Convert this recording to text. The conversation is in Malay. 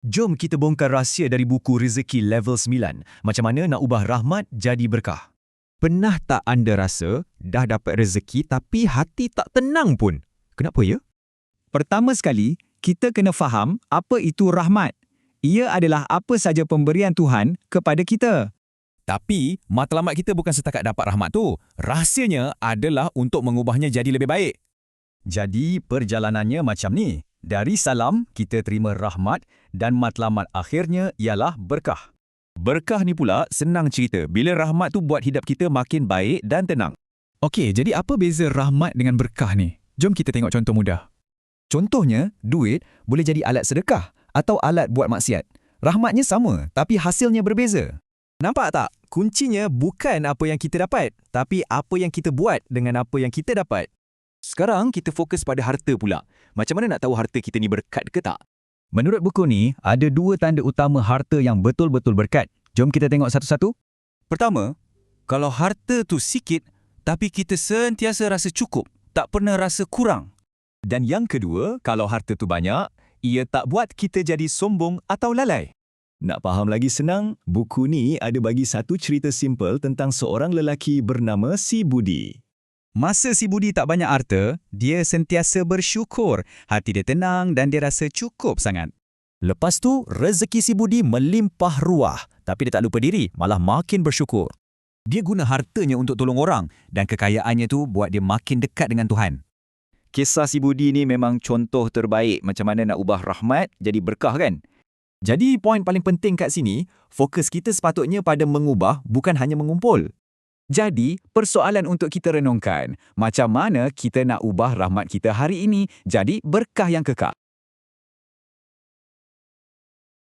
Jom kita bongkar rahsia dari buku Rezeki Level 9. Macam mana nak ubah rahmat jadi berkah. Pernah tak anda rasa dah dapat rezeki tapi hati tak tenang pun? Kenapa ya? Pertama sekali, kita kena faham apa itu rahmat. Ia adalah apa saja pemberian Tuhan kepada kita. Tapi, matlamat kita bukan setakat dapat rahmat tu. Rahsianya adalah untuk mengubahnya jadi lebih baik. Jadi, perjalanannya macam ni. Dari salam, kita terima rahmat dan matlamat akhirnya ialah berkah. Berkah ni pula senang cerita bila rahmat tu buat hidup kita makin baik dan tenang. Okey, jadi apa beza rahmat dengan berkah ni? Jom kita tengok contoh mudah. Contohnya, duit boleh jadi alat sedekah atau alat buat maksiat. Rahmatnya sama, tapi hasilnya berbeza. Nampak tak? Kuncinya bukan apa yang kita dapat, tapi apa yang kita buat dengan apa yang kita dapat. Sekarang kita fokus pada harta pula. Macam mana nak tahu harta kita ni berkat ke tak? Menurut buku ni, ada dua tanda utama harta yang betul-betul berkat. Jom kita tengok satu-satu. Pertama, kalau harta tu sikit, tapi kita sentiasa rasa cukup, tak pernah rasa kurang. Dan yang kedua, kalau harta tu banyak, ia tak buat kita jadi sombong atau lalai. Nak faham lagi senang, buku ni ada bagi satu cerita simple tentang seorang lelaki bernama Si Budi. Masa si Budi tak banyak harta, dia sentiasa bersyukur. Hati dia tenang dan dia rasa cukup sangat. Lepas tu, rezeki Si Budi melimpah ruah. Tapi dia tak lupa diri, malah makin bersyukur. Dia guna hartanya untuk tolong orang dan kekayaannya tu buat dia makin dekat dengan Tuhan. Kisah Si Budi ni memang contoh terbaik macam mana nak ubah rahmat jadi berkah kan? Jadi, poin paling penting kat sini, fokus kita sepatutnya pada mengubah, bukan hanya mengumpul. Jadi, persoalan untuk kita renungkan, macam mana kita nak ubah rahmat kita hari ini jadi berkah yang kekal?